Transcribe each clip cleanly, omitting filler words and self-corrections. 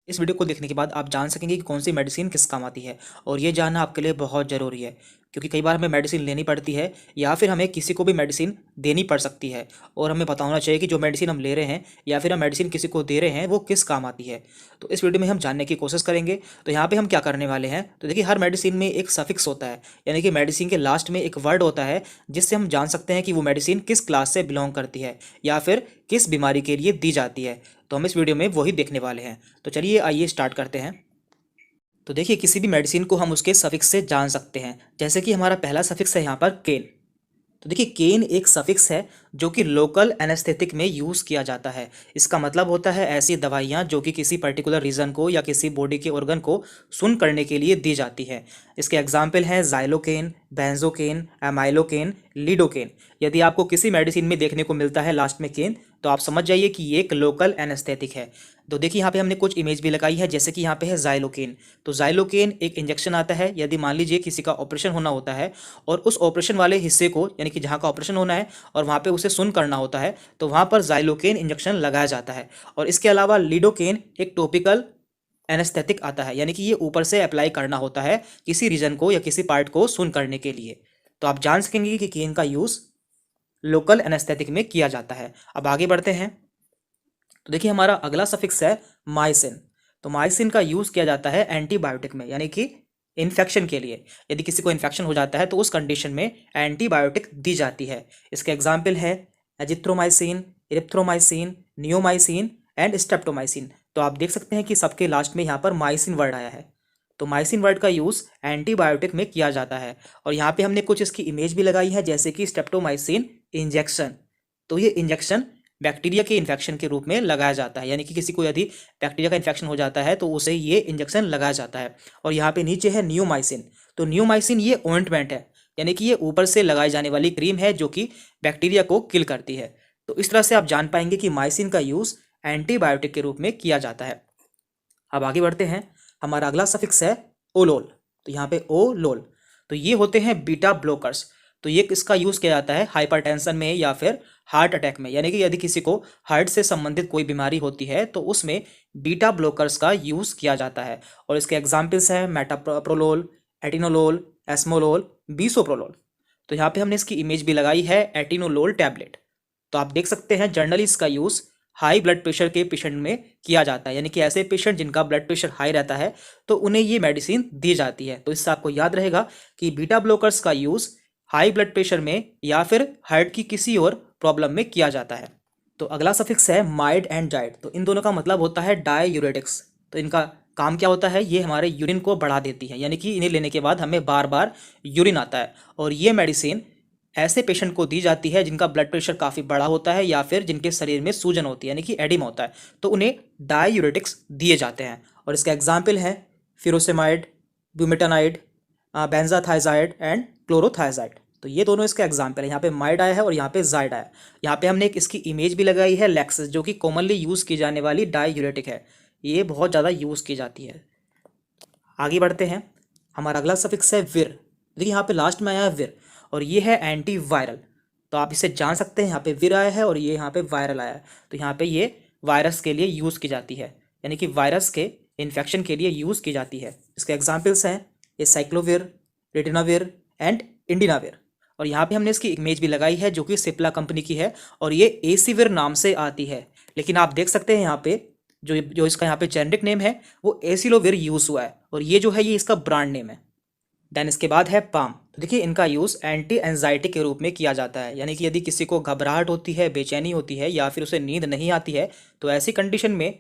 इस वीडियो को देखने के बाद आप जान सकेंगे कि कौन सी मेडिसिन किस काम आती है और ये जानना आपके लिए बहुत ज़रूरी है क्योंकि कई बार हमें मेडिसिन लेनी पड़ती है या फिर हमें किसी को भी मेडिसिन देनी पड़ सकती है और हमें पता होना चाहिए कि जो मेडिसिन हम ले रहे हैं या फिर हम मेडिसिन किसी को दे रहे हैं वो किस काम आती है। तो इस वीडियो में हम जानने की कोशिश करेंगे। तो यहाँ पे हम क्या करने वाले हैं, तो देखिए हर मेडिसिन में एक सफिक्स होता है, यानी कि मेडिसिन के लास्ट में एक वर्ड होता है जिससे हम जान सकते हैं कि वो मेडिसिन किस क्लास से बिलोंग करती है या फिर किस बीमारी के लिए दी जाती है। तो हम इस वीडियो में वही देखने वाले हैं। तो चलिए आइए स्टार्ट करते हैं। तो देखिए किसी भी मेडिसिन को हम उसके सफिक्स से जान सकते हैं, जैसे कि हमारा पहला सफिक्स है यहाँ पर केन। तो देखिए केन एक सफिक्स है जो कि लोकल एनेस्थेटिक में यूज़ किया जाता है। इसका मतलब होता है ऐसी दवाइयाँ जो कि किसी पर्टिकुलर रीजन को या किसी बॉडी के ऑर्गन को सुन करने के लिए दी जाती है। इसके एग्जाम्पल हैं जाइलोकेन, बेंजोकेन, एमाइलोकेन, लीडोकेन। यदि आपको किसी मेडिसिन में देखने को मिलता है लास्ट में केन, तो आप समझ जाइए कि ये एक लोकल एनेस्थेटिक है। तो देखिए यहाँ पे हमने कुछ इमेज भी लगाई है, जैसे कि यहाँ पे है जाइलोकेन। तो जाइलोकेन एक इंजेक्शन आता है यदि मान लीजिए किसी का ऑपरेशन होना होता है और उस ऑपरेशन वाले हिस्से को, यानी कि जहाँ का ऑपरेशन होना है और वहाँ पे उसे सुन करना होता है, तो वहाँ पर जाइलोकेन इंजेक्शन लगाया जाता है। और इसके अलावा लीडोकेन एक टॉपिकल एनेस्थेटिक आता है, यानी कि ये ऊपर से अप्लाई करना होता है किसी रीजन को या किसी पार्ट को सुन करने के लिए। तो आप जान सकेंगे कि केन का यूज़ लोकल एनेस्थेटिक में किया जाता है। अब आगे बढ़ते हैं। तो देखिए हमारा अगला सफिक्स है माइसिन। तो माइसिन का यूज़ किया जाता है एंटीबायोटिक में, यानी कि इन्फेक्शन के लिए। यदि किसी को इन्फेक्शन हो जाता है तो उस कंडीशन में एंटीबायोटिक दी जाती है। इसके एग्जाम्पल है azithromycin, erythromycin, neomycin and streptomycin. तो आप देख सकते हैं कि सबके लास्ट में यहाँ पर माइसिन वर्ड आया है। तो माइसिन वर्ड का यूज़ एंटीबायोटिक में किया जाता है। और यहाँ पे हमने कुछ इसकी इमेज भी लगाई है, जैसे कि स्ट्रेप्टोमाइसिन इंजेक्शन। तो ये इंजेक्शन बैक्टीरिया के इन्फेक्शन के रूप में लगाया जाता है, यानी कि किसी को यदि बैक्टीरिया का इन्फेक्शन हो जाता है तो उसे ये इंजेक्शन लगाया जाता है। और यहाँ पे नीचे है नियोमाइसिन। तो नियोमाइसिन ये ऑइंटमेंट है, यानी कि ये ऊपर से लगाई जाने वाली क्रीम है जो कि बैक्टीरिया को किल करती है। तो इस तरह से आप जान पाएंगे कि माइसिन का यूज़ एंटीबायोटिक के रूप में किया जाता है। अब आगे बढ़ते हैं। हमारा अगला सफिक्स है ओलोल। तो यहाँ पे ओ लोल। तो ये होते हैं बीटा ब्लॉकर्स। तो ये इसका यूज़ किया जाता है हाइपरटेंशन में या फिर हार्ट अटैक में, यानी कि यदि किसी को हार्ट से संबंधित कोई बीमारी होती है तो उसमें बीटा ब्लॉकर्स का यूज़ किया जाता है। और इसके एग्जाम्पल्स हैं मेटाप्रोलोल, एटिनोलोल, एस्मोलोल, बीसोप्रोलोल। तो यहाँ पे हमने इसकी इमेज भी लगाई है, एटिनोलोल टैबलेट। तो आप देख सकते हैं जनरली इसका यूज़ हाई ब्लड प्रेशर के पेशेंट में किया जाता है, यानी कि ऐसे पेशेंट जिनका ब्लड प्रेशर हाई रहता है तो उन्हें ये मेडिसिन दी जाती है। तो इससे आपको याद रहेगा कि बीटा ब्लॉकर्स का यूज़ हाई ब्लड प्रेशर में या फिर हार्ट की किसी और प्रॉब्लम में किया जाता है। तो अगला सफिक्स है माइड एंड जाइड। तो इन दोनों का मतलब होता है डाययूरेटिक्स। तो इनका काम क्या होता है, ये हमारे यूरिन को बढ़ा देती है, यानी कि इन्हें लेने के बाद हमें बार बार यूरिन आता है। और ये मेडिसिन ऐसे पेशेंट को दी जाती है जिनका ब्लड प्रेशर काफ़ी बड़ा होता है या फिर जिनके शरीर में सूजन होती है, यानी कि एडिमा होता है, तो उन्हें डाययूरेटिक्स दिए जाते हैं। और इसका एग्जाम्पल है फिरोसेमाइड, ब्यूमेटानाइड, बेंजाथाइजाइड एंड क्लोरोथाइजाइड। तो ये दोनों इसका एग्जाम्पल है। यहाँ पे माइड आया है और यहाँ पे जाइड आया है। यहाँ पे हमने एक इसकी इमेज भी लगाई है लैक्सिस, जो कि कॉमनली यूज़ की जाने वाली डाययूरेटिक है। ये बहुत ज़्यादा यूज़ की जाती है। आगे बढ़ते हैं। हमारा अगला सफिक्स है विर। देखिए यहाँ पे लास्ट में आया है विर और ये है एंटी वायरल। तो आप इसे जान सकते हैं, यहाँ पे विर आया है और ये यहाँ पे वायरल आया है। तो यहाँ पे ये वायरस के लिए यूज़ की जाती है, यानी कि वायरस के इन्फेक्शन के लिए यूज़ की जाती है। इसके एग्जाम्पल्स हैं ये साइक्लोविर, रिटिनाविर एंड इंडिनाविर। और यहाँ पे हमने इसकी इमेज भी लगाई है जो कि सिप्ला कंपनी की है और ये एसीविर नाम से आती है। लेकिन आप देख सकते हैं यहाँ पे जो जो इसका यहाँ पे जेनरिक नेम है वो एसिलोविर यूज़ हुआ है और ये जो है ये इसका ब्रांड नेम है। देन इसके बाद है पाम। तो देखिए इनका यूज़ एंटी एंजाइटी के रूप में किया जाता है, यानी कि यदि किसी को घबराहट होती है, बेचैनी होती है या फिर उसे नींद नहीं आती है तो ऐसी कंडीशन में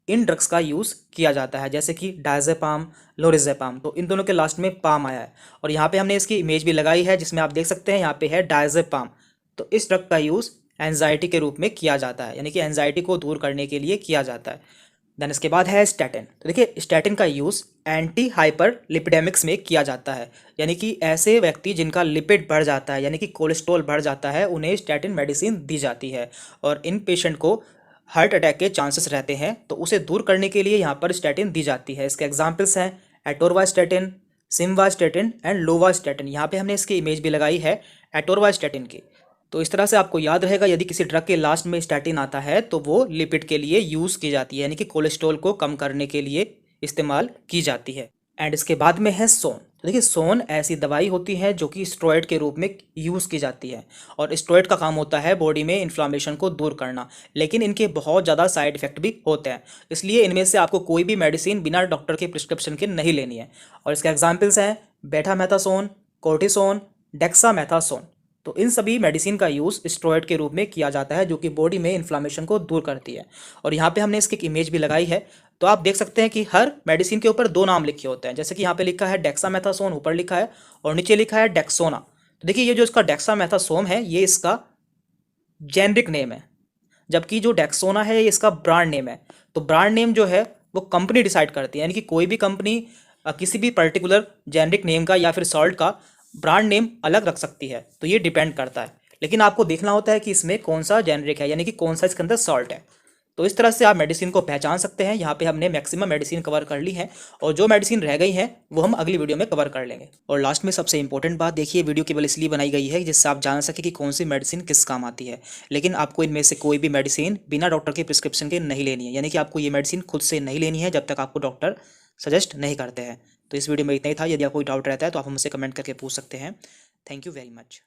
इन ड्रग्स का यूज़ किया जाता है, जैसे कि डायजेपाम, लोरिजेपाम। तो इन दोनों के लास्ट में पाम आया है और यहाँ पे हमने इसकी इमेज भी लगाई है जिसमें आप देख सकते हैं यहाँ पे है डायजेपाम। तो इस ड्रग का यूज़ एंजाइटी के रूप में किया जाता है, यानी कि एंजाइटी को दूर करने के लिए किया जाता है। देन इसके बाद है स्टैटिन। तो देखिए स्टैटिन का यूज़ एंटी हाइपर लिपिडेमिक्स में किया जाता है, यानी कि ऐसे व्यक्ति जिनका लिपिड बढ़ जाता है, यानी कि कोलेस्ट्रॉल बढ़ जाता है, उन्हें स्टैटिन मेडिसिन दी जाती है। और इन पेशेंट को हार्ट अटैक के चांसेस रहते हैं तो उसे दूर करने के लिए यहाँ पर स्टैटिन दी जाती है। इसके एग्जाम्पल्स हैं एटोरवास्टैटिन, सिमवास्टैटिन एंड लोवास्टैटिन। यहाँ पे हमने इसकी इमेज भी लगाई है एटोरवास्टैटिन की। तो इस तरह से आपको याद रहेगा, यदि किसी ड्रग के लास्ट में स्टैटिन आता है तो वो लिपिड के लिए यूज़ की जाती है, यानी कि कोलेस्ट्रॉल को कम करने के लिए इस्तेमाल की जाती है। एंड इसके बाद में है सोन। तो देखिए, सोन ऐसी दवाई होती है जो कि स्टेरॉइड के रूप में यूज़ की जाती है, और स्टेरॉइड का काम होता है बॉडी में इन्फ्लामेशन को दूर करना, लेकिन इनके बहुत ज़्यादा साइड इफेक्ट भी होते हैं, इसलिए इनमें से आपको कोई भी मेडिसिन बिना डॉक्टर के प्रिस्क्रिप्शन के नहीं लेनी है। और इसके एग्जाम्पल्स हैं बेटामेथासोन, कोर्टिसोन, डेक्सामेथासोन। तो इन सभी मेडिसिन का यूज़ स्टेरॉइड के रूप में किया जाता है, जो कि बॉडी में इन्फ्लामेशन को दूर करती है। और यहाँ पे हमने इसकी एक इमेज भी लगाई है, तो आप देख सकते हैं कि हर मेडिसिन के ऊपर 2 नाम लिखे होते हैं, जैसे कि यहाँ पे लिखा है डेक्सामेथासोन ऊपर लिखा है, और नीचे लिखा है डेक्सोना। तो देखिए, ये जो इसका डेक्सामेथासोन है ये इसका जेनरिक नेम है, जबकि जो डेक्सोना है ये इसका ब्रांड नेम है। तो ब्रांड नेम जो है वो कंपनी डिसाइड करती है, यानी कि कोई भी कंपनी किसी भी पर्टिकुलर जेनरिक नेम का या फिर सॉल्ट का ब्रांड नेम अलग रख सकती है, तो ये डिपेंड करता है। लेकिन आपको देखना होता है कि इसमें कौन सा जेनरिक है, यानी कि कौन सा इसके अंदर सॉल्ट है। तो इस तरह से आप मेडिसिन को पहचान सकते हैं। यहाँ पे हमने मैक्सिमम मेडिसिन कवर कर ली है, और जो मेडिसिन रह गई हैं वो हम अगली वीडियो में कवर कर लेंगे। और लास्ट में सबसे इंपॉर्टेंट बात देखिए, वीडियो केवल इसलिए बनाई गई है जिससे आप जान सके कि कौन सी मेडिसिन किस काम आती है, लेकिन आपको इनमें से कोई भी मेडिसिन बिना डॉक्टर के प्रिस्क्रिप्शन के नहीं लेनी है, यानी कि आपको ये मेडिसिन खुद से नहीं लेनी है जब तक आपको डॉक्टर सजेस्ट नहीं करते हैं। तो इस वीडियो में इतना ही था। यदि आपको कोई डाउट रहता है तो आप हमसे कमेंट करके पूछ सकते हैं। Thank you very much.